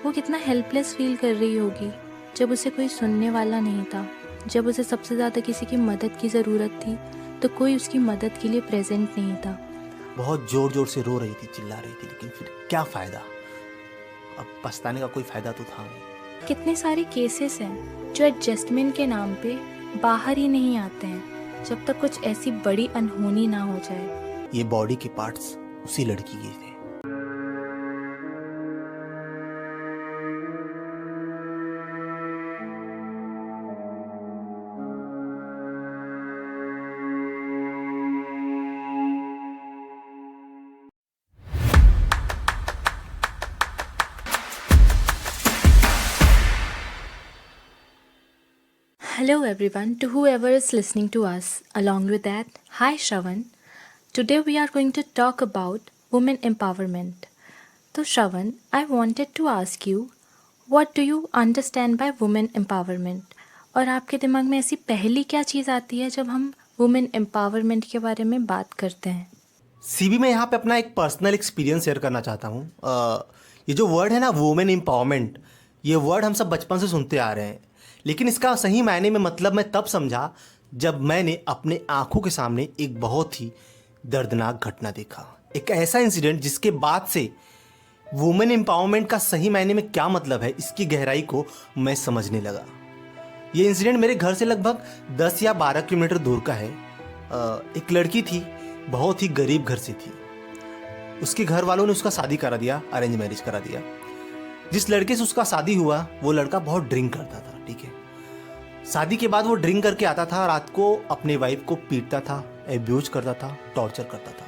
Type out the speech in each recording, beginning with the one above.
वो कितना helpless feel कर रही होगी जब उसे कोई सुनने वाला नहीं था। जब उसे सबसे ज़्यादा किसी की मदद की ज़रूरत थी तो कोई उसकी मदद के लिए प्रेजेंट नहीं था। बहुत जोर जोर से रो रही थी, चिल्ला रही थी, लेकिन फिर क्या फ़ायदा। अब पछताने का कोई फ़ायदा तो था नहीं। कितने सारे केसेस हैं जो एडजस्टमेंट के नाम पे बाहर ही नहीं आते हैं जब तक कुछ ऐसी बड़ी अनहोनी ना हो जाए। ये बॉडी के पार्ट्स उसी लड़की के थे। Hello everyone to whoever is listening to us. Along with that, hi Shravan. Today we are going to talk about women empowerment. So Shravan, I wanted to ask you, what do you understand by women empowerment? और आपके दिमाग में ऐसी पहली क्या चीज़ आती है जब हम वुमेन एम्पावरमेंट के बारे में बात करते हैं? सीबी मैं यहाँ पे अपना एक पर्सनल एक्सपीरियंस शेयर करना चाहता हूँ। ये जो वर्ड है ना, वुमेन एम्पावरमेंट, ये वर्ड हम सब बचपन से सुनते आ रहे हैं, लेकिन इसका सही मायने में मतलब मैं तब समझा जब मैंने अपने आंखों के सामने एक बहुत ही दर्दनाक घटना देखा। एक ऐसा इंसिडेंट जिसके बाद से वुमेन एम्पावरमेंट का सही मायने में क्या मतलब है, इसकी गहराई को मैं समझने लगा। ये इंसिडेंट मेरे घर से लगभग 10 या 12 किलोमीटर दूर का है। एक लड़की थी, बहुत ही गरीब घर से थी। उसके घर वालों ने उसका शादी करा दिया, अरेंज मैरिज करा दिया। जिस लड़के से उसका शादी हुआ वो लड़का बहुत ड्रिंक करता था, ठीक है। शादी के बाद वो ड्रिंक करके आता था, रात को अपने वाइफ को पीटता था, एब्यूज करता था, टॉर्चर करता था।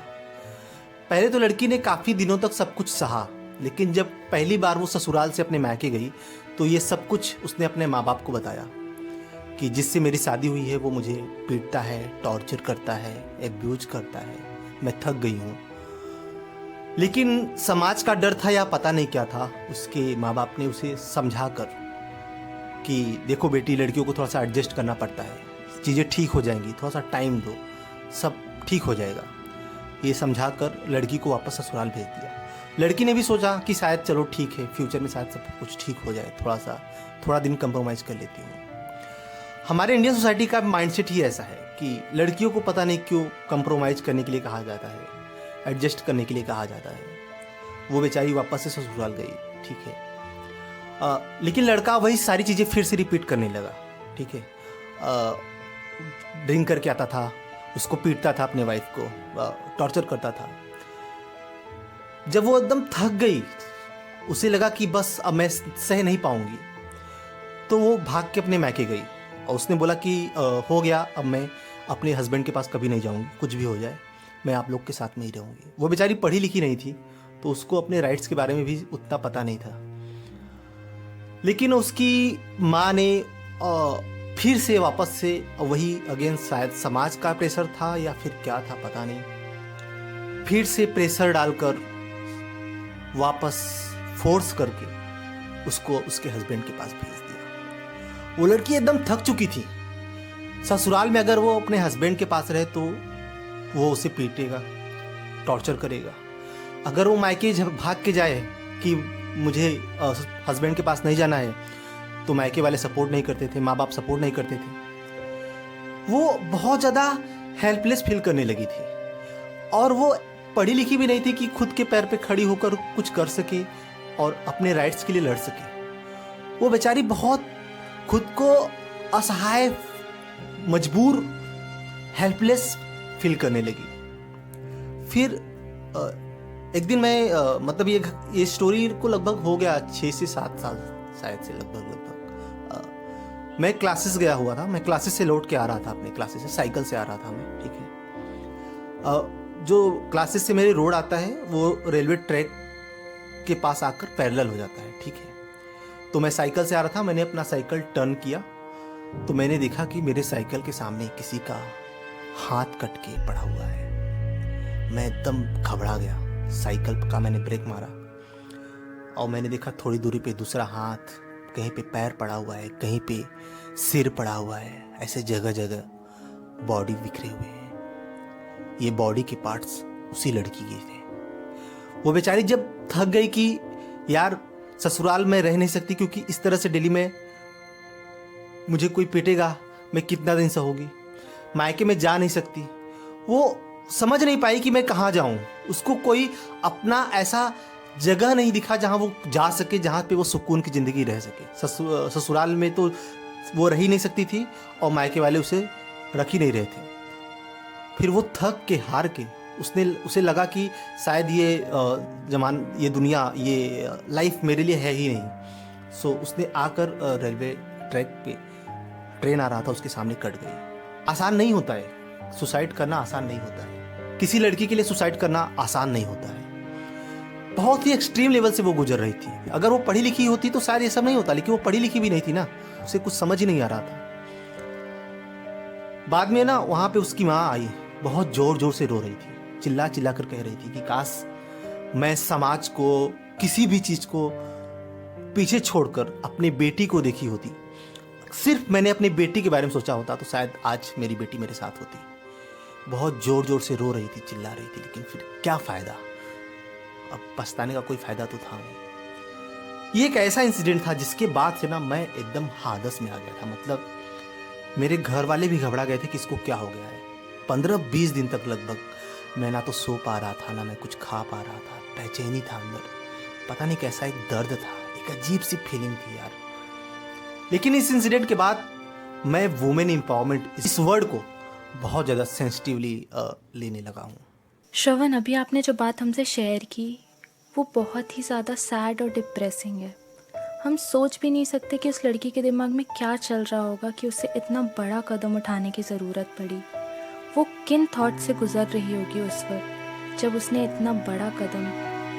पहले तो लड़की ने काफ़ी दिनों तक सब कुछ सहा, लेकिन जब पहली बार वो ससुराल से अपने मायके गई तो ये सब कुछ उसने अपने माँ बाप को बताया कि जिससे मेरी शादी हुई है वो मुझे पीटता है, टॉर्चर करता है, एब्यूज करता है, मैं थक गई हूँ। लेकिन समाज का डर था या पता नहीं क्या था, उसके माँ बाप ने उसे समझा कर कि देखो बेटी, लड़कियों को थोड़ा सा एडजस्ट करना पड़ता है, चीज़ें ठीक हो जाएंगी, थोड़ा सा टाइम दो, सब ठीक हो जाएगा। ये समझा कर लड़की को वापस ससुराल भेज दिया। लड़की ने भी सोचा कि शायद चलो ठीक है, फ्यूचर में शायद सब कुछ ठीक हो जाए, थोड़ा दिन कंप्रोमाइज़ कर लेती हूँ। हमारे इंडियन सोसाइटी का माइंडसेट ही ऐसा है कि लड़कियों को पता नहीं क्यों कंप्रोमाइज़ करने के लिए कहा जाता है, एडजस्ट करने के लिए कहा जाता है। वो बेचारी वापस से ससुराल गई, ठीक है। लेकिन लड़का वही सारी चीज़ें फिर से रिपीट करने लगा, ठीक है। ड्रिंक करके आता था, उसको पीटता था, अपने वाइफ को टॉर्चर करता था। जब वो एकदम थक गई, उसे लगा कि बस अब मैं सह नहीं पाऊंगी, तो वो भाग के अपने मैके गई और उसने बोला कि हो गया, अब मैं अपने हस्बैंड के पास कभी नहीं जाऊंगी, कुछ भी हो जाए मैं आप लोग के साथ में ही रहूंगी। वो बेचारी पढ़ी लिखी नहीं थी, तो उसको अपने राइट्स के बारे में भी उतना पता नहीं था। लेकिन उसकी माँ ने फिर से वापस से वही अगेन, शायद समाज का प्रेशर था या फिर क्या था पता नहीं, फिर से प्रेशर डालकर वापस फोर्स करके उसको उसके हस्बैंड के पास भेज दिया। वो लड़की एकदम थक चुकी थी। ससुराल में अगर वो अपने हस्बैंड के पास रहे तो वो उसे पीटेगा, टॉर्चर करेगा। अगर वो मायके भाग के जाए कि मुझे हस्बैंड के पास नहीं जाना है, तो मायके वाले सपोर्ट नहीं करते थे, माँ बाप सपोर्ट नहीं करते थे। वो बहुत ज़्यादा हेल्पलेस फील करने लगी थी और वो पढ़ी लिखी भी नहीं थी कि खुद के पैर पे खड़ी होकर कुछ कर सके और अपने राइट्स के लिए लड़ सके। वो बेचारी बहुत खुद को असहाय, मजबूर, हेल्पलेस फील करने लगी। फिर एक दिन मैं मतलब ये स्टोरी को लगभग हो गया 6 से 7 साल शायद से, लगभग मैं क्लासेस गया हुआ था। मैं क्लासेस से लौट के आ रहा था, अपने क्लासेस से साइकिल से आ रहा था मैं, ठीक है। जो क्लासेस से मेरे रोड आता है वो रेलवे ट्रैक के पास आकर पैरेलल हो जाता है, ठीक है। तो मैं साइकिल से आ रहा था, मैंने अपना साइकिल टर्न किया तो मैंने देखा कि मेरे साइकिल के सामने किसी का हाथ कट के पड़ा हुआ है। मैं एकदम घबरा गया। साइकिल का मैंने ब्रेक मारा और मैंने देखा थोड़ी दूरी पे दूसरा हाथ, कहीं पे पैर पड़ा हुआ है, कहीं पे सिर पड़ा हुआ है, ऐसे जगह जगह बॉडी बिखरे हुए हैं। ये बॉडी के पार्ट्स उसी लड़की के थे। वो बेचारी जब थक गई कि यार ससुराल में रह नहीं सकती क्योंकि इस तरह से दिल्ली में मुझे कोई पीटेगा, मैं कितना दिन सहोगी। मायके में जा नहीं सकती। वो समझ नहीं पाई कि मैं कहाँ जाऊँ। उसको कोई अपना ऐसा जगह नहीं दिखा जहाँ वो जा सके, जहाँ पे वो सुकून की ज़िंदगी रह सके। ससुराल में तो वो रह ही नहीं सकती थी और मायके वाले उसे रख ही नहीं रहे थे। फिर वो थक के, हार के, उसे लगा कि शायद ये दुनिया, ये लाइफ मेरे लिए है ही नहीं। सो उसने आकर रेलवे ट्रैक पे ट्रेन आ रहा था, उसके सामने कट गई। आसान नहीं होता है सुसाइड करना, आसान नहीं होता है। किसी लड़की के लिए सुसाइड करना आसान नहीं होता है। बहुत ही एक्सट्रीम लेवल से वो गुजर रही थी। अगर वो पढ़ी लिखी होती तो शायद ये सब नहीं होता, लेकिन वो पढ़ी लिखी भी नहीं थी ना, उसे कुछ समझ ही नहीं आ रहा था। बाद में ना वहाँ पे उसकी माँ आई, बहुत जोर जोर से रो रही थी, चिल्ला चिल्ला कर कह रही थी कि काश मैं समाज को, किसी भी चीज़ को पीछे छोड़कर अपनी बेटी को देखी होती। सिर्फ मैंने अपनी बेटी के बारे में सोचा होता तो शायद आज मेरी बेटी मेरे साथ होती। बहुत जोर जोर से रो रही थी, चिल्ला रही थी, लेकिन फिर क्या फ़ायदा। अब पछताने का कोई फ़ायदा तो था नहीं। ये एक ऐसा इंसिडेंट था जिसके बाद से ना मैं एकदम हादस में आ गया था। मतलब मेरे घर वाले भी घबरा गए थे कि इसको क्या हो गया है। 15-20 दिन तक लगभग मैं ना तो सो पा रहा था, ना मैं कुछ खा पा रहा था। बेचैनी था अंदर, पता नहीं कैसा एक दर्द था, एक अजीब सी फीलिंग थी यार। लेकिन इस इंसिडेंट के बाद मैं वुमेन एम्पावरमेंट, इस वर्ड को बहुत ज़्यादा सेंसिटिवली लेने लगा हूँ। श्रवण, अभी आपने जो बात हमसे शेयर की वो बहुत ही ज़्यादा सैड और डिप्रेसिंग है। हम सोच भी नहीं सकते कि उस लड़की के दिमाग में क्या चल रहा होगा कि उसे इतना बड़ा कदम उठाने की ज़रूरत पड़ी। वो किन थॉट से गुजर रही होगी उस वक्त जब उसने इतना बड़ा कदम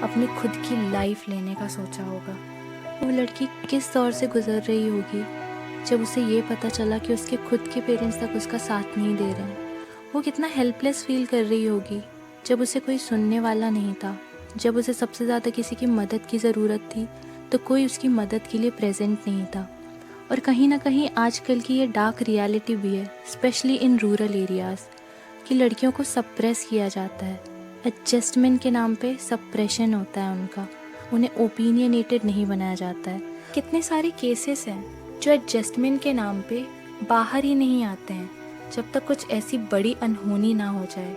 अपनी खुद की लाइफ लेने का सोचा होगा। वो लड़की किस दौर से गुजर रही होगी जब उसे ये पता चला कि उसके खुद के पेरेंट्स तक उसका साथ नहीं दे रहे हैं। वो कितना हेल्पलेस फील कर रही होगी जब उसे कोई सुनने वाला नहीं था, जब उसे सबसे ज़्यादा किसी की मदद की ज़रूरत थी तो कोई उसकी मदद के लिए प्रेजेंट नहीं था। और कहीं ना कहीं आजकल की ये डार्क रियलिटी भी है, स्पेशली इन रूरल एरियाज़, कि लड़कियों को सप्रेस किया जाता है। एडजस्टमेंट के नाम पे सप्रेशन होता है उनका, उन्हें ओपिनियनेटेड नहीं बनाया जाता है। कितने सारे केसेस हैं जो एडजस्टमेंट के नाम पे बाहर ही नहीं आते हैं जब तक कुछ ऐसी बड़ी अनहोनी ना हो जाए।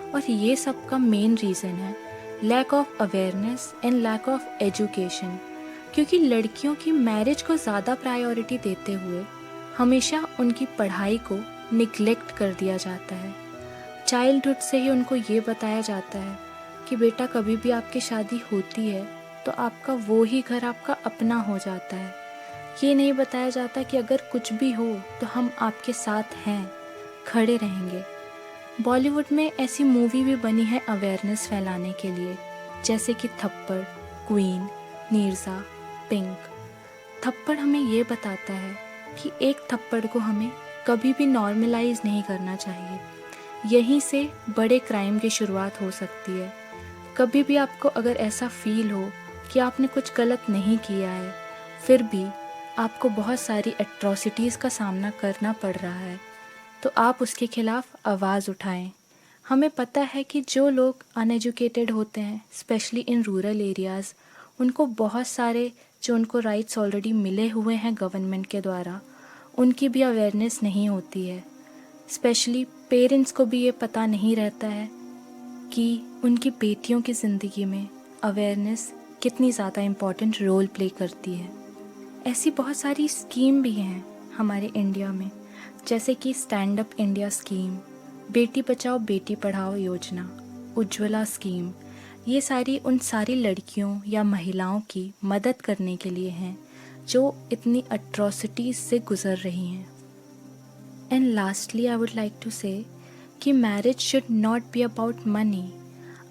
और ये सब का मेन रीज़न है lack of awareness and lack of education. क्योंकि लड़कियों की मैरिज को ज़्यादा प्रायोरिटी देते हुए हमेशा उनकी पढ़ाई को निगलेक्ट कर दिया जाता है। चाइल्डहुड से ही उनको ये बताया जाता है कि बेटा कभी भी आपकी शादी होती है तो आपका वो ही घर आपका अपना हो जाता है। ये नहीं बताया जाता कि अगर कुछ भी हो तो हम आपके साथ हैं, खड़े रहेंगे। बॉलीवुड में ऐसी मूवी भी बनी है अवेयरनेस फैलाने के लिए, जैसे कि थप्पड़, क्वीन, नीरजा, पिंक। थप्पड़ हमें ये बताता है कि एक थप्पड़ को हमें कभी भी नॉर्मलाइज नहीं करना चाहिए। यहीं से बड़े क्राइम की शुरुआत हो सकती है। कभी भी आपको अगर ऐसा फील हो कि आपने कुछ गलत नहीं किया है, फिर भी आपको बहुत सारी एट्रॉसिटीज़ का सामना करना पड़ रहा है, तो आप उसके खिलाफ आवाज़ उठाएं। हमें पता है कि जो लोग अनएजुकेटेड होते हैं, स्पेशली इन रूरल एरियाज़, उनको बहुत सारे जो उनको राइट्स ऑलरेडी मिले हुए हैं गवर्नमेंट के द्वारा, उनकी भी अवेयरनेस नहीं होती है। स्पेशली पेरेंट्स को भी ये पता नहीं रहता है कि उनकी बेटियों की ज़िंदगी में अवेयरनेस कितनी ज़्यादा इम्पॉर्टेंट रोल प्ले करती है। ऐसी बहुत सारी स्कीम भी हैं हमारे इंडिया में, जैसे कि stand up India scheme, Beti Bachao Beti Padhao योजना, उज्ज्वला स्कीम। ये सारी उन सारी लड़कियों या महिलाओं की मदद करने के लिए हैं जो इतनी अट्रॉसिटीज़ से गुज़र रही हैं। And lastly I would like to say कि marriage should not be about money.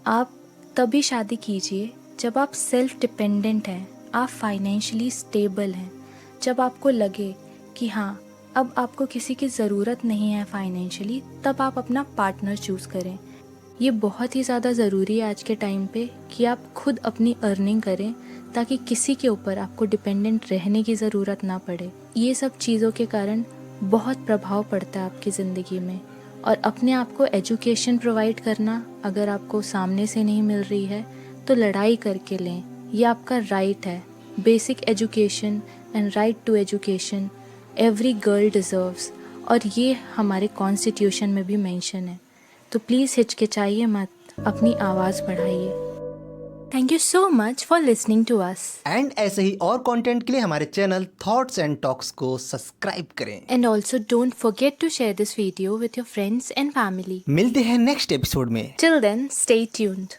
आप तभी शादी कीजिए जब आप सेल्फ डिपेंडेंट हैं, आप फाइनेंशियली स्टेबल हैं, जब आपको लगे कि हाँ अब आपको किसी की ज़रूरत नहीं है फाइनेंशियली, तब आप अपना पार्टनर चूज़ करें। ये बहुत ही ज़्यादा ज़रूरी है आज के टाइम पे कि आप खुद अपनी अर्निंग करें ताकि किसी के ऊपर आपको डिपेंडेंट रहने की ज़रूरत ना पड़े। ये सब चीज़ों के कारण बहुत प्रभाव पड़ता है आपकी ज़िंदगी में। और अपने आप को एजुकेशन प्रोवाइड करना अगर आपको सामने से नहीं मिल रही है तो लड़ाई करके लें, ये आपका राइट है। Basic education and right to education every girl deserves, और ये हमारे कॉन्स्टिट्यूशन में भी मेंशन है। तो प्लीज़ हिचकिचाइए मत, अपनी आवाज़ बढ़ाइए। Thank you so much for listening to us. And ऐसे ही और कंटेंट के लिए हमारे चैनल थॉट्स एंड टॉक्स को सब्सक्राइब करें। And also don't forget to share this video with your friends and family. मिलते हैं नेक्स्ट एपिसोड में। Till then stay tuned.